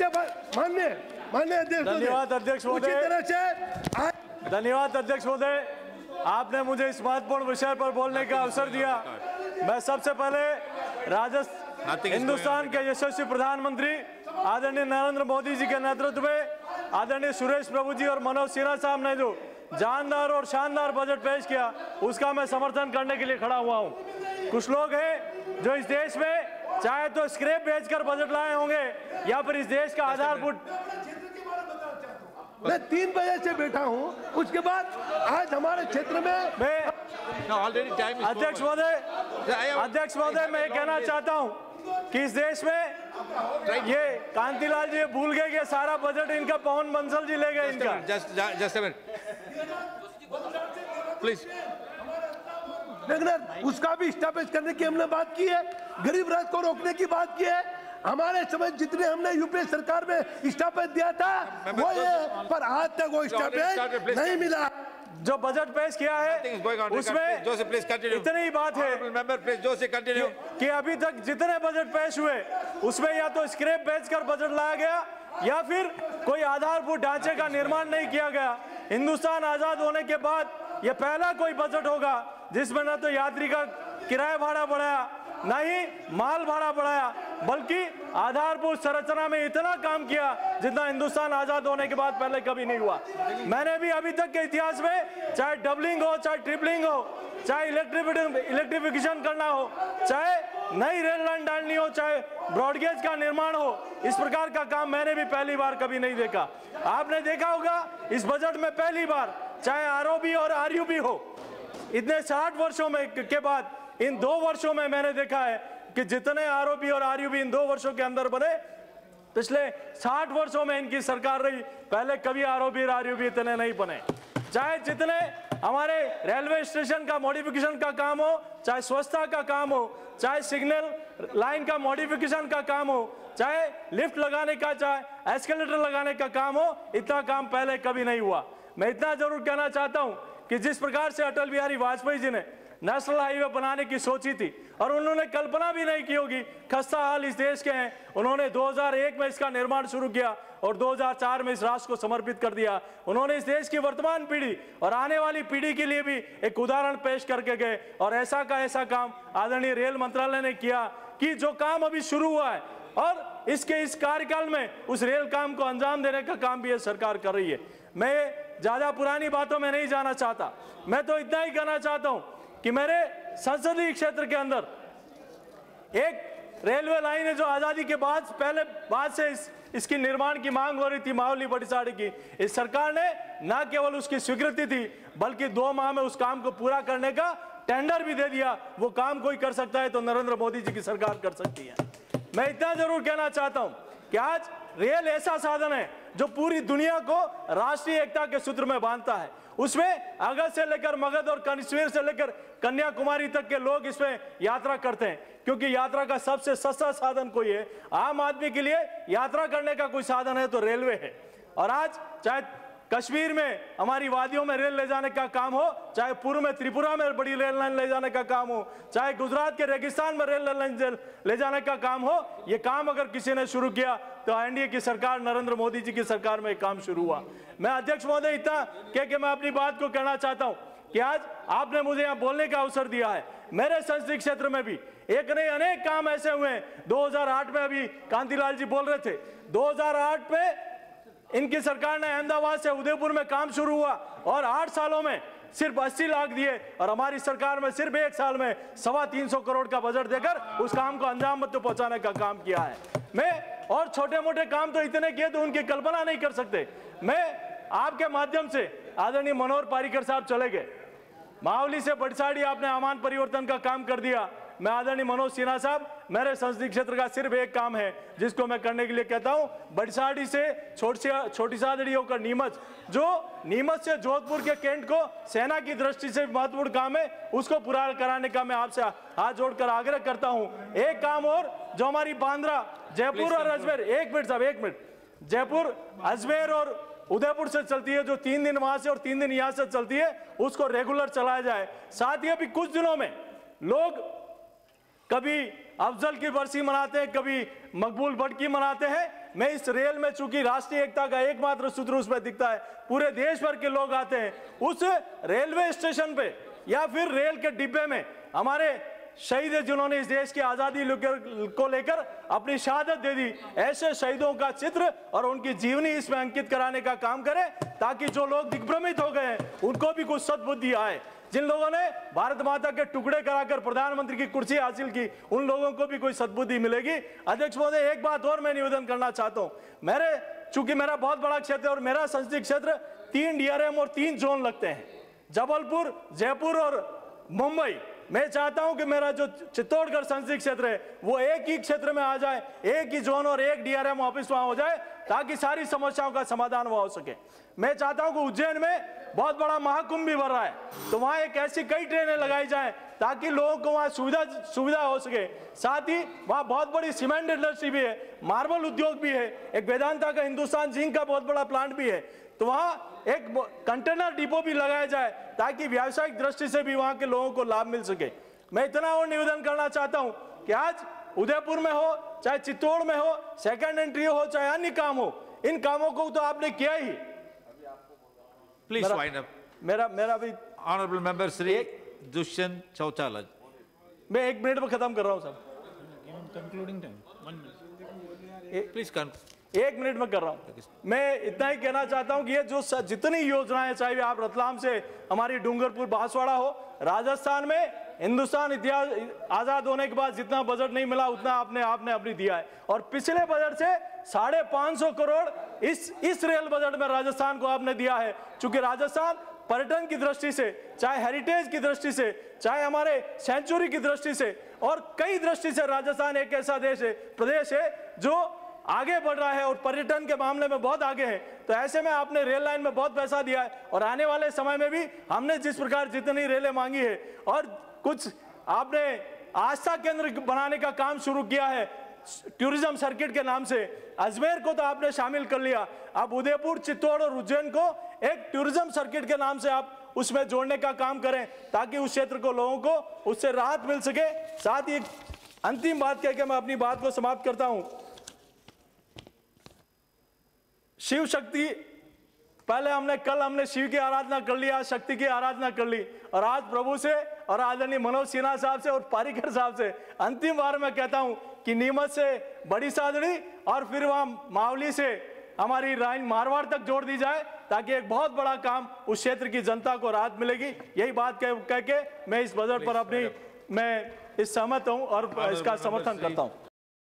माननीय अध्यक्ष, धन्यवाद अध्यक्ष महोदय। उसी तरह से धन्यवाद अध्यक्ष महोदय, आपने मुझे इस महत्वपूर्ण विषय पर बोलने का अवसर दिया। मैं सबसे पहले हिंदुस्तान के यशस्वी प्रधानमंत्री आदरणीय नरेंद्र मोदी जी के नेतृत्व में आदरणीय सुरेश प्रभु जी और मनोज सिन्हा साहब ने जो जानदार और शानदार बजट पेश किया, उसका मैं समर्थन करने के लिए खड़ा हुआ हूं। कुछ लोग हैं जो इस देश में चाहे तो स्क्रैप बेचकर बजट लाए होंगे या फिर इस देश का आधारभूत। मैं 3 बजे से बैठा हूं, उसके बाद आज हमारे क्षेत्र में अध्यक्ष महोदय मैं कहना चाहता हूं कि इस देश में ये कांतिलाल जी भूल गए कि सारा बजट इनका पवन बंसल जी ले गए इनका। Just a minute please. उसका भी स्टॉपेज करने की हमने बात की है, गरीब राज को रोकने की बात की है। हमारे समय जितने हमने यूपीए सरकार में स्टॉपेज दिया था वो ये, पर आज तक वो स्टॉपेज नहीं मिला। जो बजट पेश किया है उसमें इतनी ही बात है कि अभी तक जितने बजट पेश हुए उसमें या तो स्क्रैप बेचकर बजट लाया गया या फिर कोई आधारभूत ढांचे का निर्माण नहीं किया गया। हिंदुस्तान आजाद होने के बाद यह पहला कोई बजट होगा जिसमें न तो यात्री का किराया भाड़ा बढ़ाया, न ही माल भाड़ा बढ़ाया, बल्कि आधारभूत संरचना में इतना काम किया जितना हिंदुस्तान आजाद होने के बाद पहले कभी नहीं हुआ। मैंने भी अभी तक के इतिहास में चाहे डबलिंग हो, चाहे ट्रिपलिंग हो, चाहे इलेक्ट्रिफिकेशन करना हो, चाहे नई रेल लाइन डालनी हो, चाहे ब्रॉडगेज का निर्माण हो, इस प्रकार का काम मैंने भी पहली बार कभी नहीं देखा। आपने देखा होगा इस बजट में पहली बार चाहे आरओबी और आरयूबी हो, इतने 60 वर्षों में के बाद इन 2 वर्षों में मैंने देखा है कि जितने आरओबी और आरयूबी इन 2 वर्षों के अंदर बने, पिछले 60 वर्षों में इनकी सरकार रही, पहले कभी आरओबी और आरयूबी इतने नहीं बने। चाहे जितने हमारे रेलवे स्टेशन का मॉडिफिकेशन का काम हो, चाहे स्वच्छता का काम हो, चाहे सिग्नल लाइन का मॉडिफिकेशन का काम हो, चाहे लिफ्ट लगाने का, चाहे एस्केलेटर लगाने का काम हो, इतना काम पहले कभी नहीं हुआ। मैं इतना जरूर कहना चाहता हूं कि जिस प्रकार से अटल बिहारी वाजपेयी जी ने नेशनल हाईवे बनाने की सोची थी और उन्होंने कल्पना भी नहीं की होगी, खस्ता हाल इस देश के हैं, उन्होंने 2001 में इसका निर्माण शुरू किया और 2004 में इस राष्ट्र को समर्पित कर दिया। उन्होंने इस देश की वर्तमान पीढ़ी और आने वाली पीढ़ी के लिए भी एक उदाहरण पेश करके गए और ऐसा का ऐसा काम आदरणीय रेल मंत्रालय ने किया कि जो काम अभी शुरू हुआ है और इसके इस कार्यकाल में उस रेल काम को अंजाम देने का काम भी ये सरकार कर रही है। मैं ज्यादा पुरानी बातों में नहीं जाना चाहता, मैं तो इतना ही कहना चाहता हूं कि मेरे संसदीय क्षेत्र के अंदर एक रेलवे लाइन है जो आजादी के बाद से इसकी निर्माण की मांग हो रही थी, मावली बड़ीसाड़ी की। इस सरकार ने न केवल उसकी स्वीकृति थी बल्कि 2 माह में उस काम को पूरा करने का टेंडर भी दे दिया। वो काम कोई कर सकता है तो नरेंद्र मोदी जी की सरकार कर सकती है। मैं इतना जरूर कहना चाहता हूं कि आज रेल ऐसा साधन है जो पूरी दुनिया को राष्ट्रीय एकता के सूत्र में बांधता है। उसमें अगस्त से लेकर मगध और कश्मीर से लेकर कन्याकुमारी तक के लोग इसमें यात्रा करते हैं, क्योंकि यात्रा का सबसे सस्ता साधन कोई है, आम आदमी के लिए यात्रा करने का कोई साधन है तो रेलवे है। और आज चाहे कश्मीर में हमारी वादियों में रेल ले जाने का काम हो, चाहे पूर्व में त्रिपुरा में बड़ी रेल लाइन ले जाने का काम हो, चाहे गुजरात के रेगिस्तान में रेल लाइन ले जाने का काम हो, ये काम अगर किसी ने शुरू किया तो एनडीए की सरकार, नरेंद्र मोदी जी की सरकार में काम शुरू हुआ। मैं अध्यक्ष महोदय इतना कह के मैं अपनी बात को कहना चाहता हूं कि आज आपने मुझे यहाँ बोलने का अवसर दिया है। मेरे संसदीय क्षेत्र में भी एक नहीं अनेक काम ऐसे हुए हैं। 2008 में अभी कांतिलाल जी बोल रहे थे, 2008 में इनकी सरकार ने अहमदाबाद से उदयपुर में काम शुरू हुआ और 8 सालों में सिर्फ 80 लाख दिए और हमारी सरकार में सिर्फ 1 साल में 325 करोड़ का बजट देकर उस काम को अंजाम तक पहुंचाने का काम किया है। मैं और छोटे मोटे काम तो इतने किए तो उनकी कल्पना नहीं कर सकते। मैं आपके माध्यम से आदरणीय मनोहर पारीकर साहब चले गए, मावली से बड़साड़ी आपने आमान परिवर्तन का काम कर दिया। मैं आदरणीय मनोज सिन्हा साहब, मेरे संसदीय क्षेत्र का सिर्फ एक काम है जिसको मैं करने के लिए कहता हूं, बड़साड़ी से छोटी सादड़ी होकर नीमच, जो नीमच से जोधपुर के कैंट को सेना की दृष्टि से महत्वपूर्ण काम है, उसको पूरा कराने का मैं आपसे हाथ जोड़कर आग्रह करता हूं। एक काम और, जो हमारी बांद्रा जयपुर और अजमेर, 1 मिनट साहब 1 मिनट, जयपुर अजमेर और उदयपुर से चलती है, जो 3 दिन वहां से और 3 दिन यहां से चलती है, उसको रेगुलर चलाया जाए। साथ ही अभी कुछ दिनों में लोग कभी अफजल की बरसी मनाते हैं, कभी मकबूल भट्ट की मनाते हैं, मैं इस रेल में, चूंकि राष्ट्रीय एकता का एकमात्र सूत्र उसमें दिखता है, पूरे देश भर के लोग आते हैं, उस रेलवे स्टेशन पे या फिर रेल के डिब्बे में हमारे शहीद जिन्होंने इस देश की आजादी को लेकर अपनी शहादत दे दी, ऐसे शहीदों का चित्र और उनकी जीवनी इसमें अंकित कराने का काम करें, ताकि जो लोग दिग्भ्रमित हो गए हैं उनको भी कुछ सद्बुद्धि आए। जिन लोगों ने भारत माता के टुकड़े कराकर प्रधानमंत्री की कुर्सी हासिल की, उन लोगों को भी कोई सद्बुद्धि मिलेगी। अध्यक्ष महोदय, एक बात और मैं निवेदन करना चाहता हूं, चूंकि मेरा बहुत बड़ा क्षेत्र और मेरा संसदीय क्षेत्र 3 DRM और 3 जोन लगते हैं, जबलपुर, जयपुर और मुंबई। मैं चाहता हूं कि मेरा जो चित्तौड़गढ़ संसदीय क्षेत्र है वो एक ही क्षेत्र में आ जाए, एक ही जोन और एक DRM ऑफिस वहां हो जाए, ताकि सारी समस्याओं का समाधान वहां हो सके। मैं चाहता हूं कि उज्जैन में बहुत बड़ा महाकुंभ भी भर रहा है, तो वहां एक ऐसी कई ट्रेनें लगाई जाएं ताकि लोगों को वहां सुविधा हो सके। साथ ही वहां बहुत बड़ी सीमेंट इंडस्ट्री भी है, मार्बल उद्योग भी है, एक वेदांता का हिंदुस्तान जिंक का बहुत बड़ा प्लांट भी है, तो वहां एक कंटेनर डिपो भी लगाया जाए ताकि व्यावसायिक दृष्टि से भी वहां के लोगों को लाभ मिल सके। मैं इतना और निवेदन करना चाहता हूं कि आज उदयपुर में हो, चाहे चित्तौड़ में हो, सेकंड एंट्री हो, चाहे अन्य काम हो, इन कामों को तो आपने किया ही। Please wind up. मेरा भी ऑनरेबल मेंबर श्री दुष्यंत चौटाला। मैं 1 मिनट में खत्म कर रहा हूं sir, concluding time 1 minute please. 1 minute में कर रहा हूं। मैं इतना ही कहना चाहता हूं कि ये जो जितनी योजनाएं, चाहे आप रतलाम से हमारी डूंगरपुर बांसवाड़ा हो, राजस्थान में हिंदुस्तान इतिहास आजाद होने के बाद जितना बजट नहीं मिला उतना आपने अपनी दिया है, और पिछले बजट से 550 करोड़ इस रेल बजट में राजस्थान को आपने दिया है। चूंकि राजस्थान पर्यटन की दृष्टि से, चाहे हेरिटेज की दृष्टि से, चाहे हमारे सेंचुरी की दृष्टि से और कई दृष्टि से राजस्थान एक ऐसा प्रदेश है जो आगे बढ़ रहा है और पर्यटन के मामले में बहुत आगे है। तो ऐसे में आपने रेल लाइन में बहुत पैसा दिया है, और आने वाले समय में भी हमने जिस प्रकार जितनी रेलें मांगी है, और कुछ आपने आस्था केंद्र बनाने का काम शुरू किया है टूरिज्म सर्किट के नाम से, अजमेर को तो आपने शामिल कर लिया, अब उदयपुर, चित्तौड़ और उज्जैन को एक टूरिज्म सर्किट के नाम से आप उसमें जोड़ने का काम करें, ताकि उस क्षेत्र को लोगों को उससे राहत मिल सके। साथ ही अंतिम बात कह के मैं अपनी बात को समाप्त करता हूं। शिव शक्ति, पहले कल हमने शिव की आराधना कर ली, आज शक्ति की आराधना कर ली, और आज प्रभु से और आदरणीय मनोज सिन्हा साहब से और पारीकर साहब से अंतिम बार मैं कहता हूं कि नीमच से बड़ी सादड़ी और फिर वहां मावली से हमारी लाइन मारवाड़ तक जोड़ दी जाए, ताकि एक बहुत बड़ा काम उस क्षेत्र की जनता को राहत मिलेगी। यही बात कह के मैं इस बजट पर मैं इस सहमत हूं और इसका समर्थन करता हूं।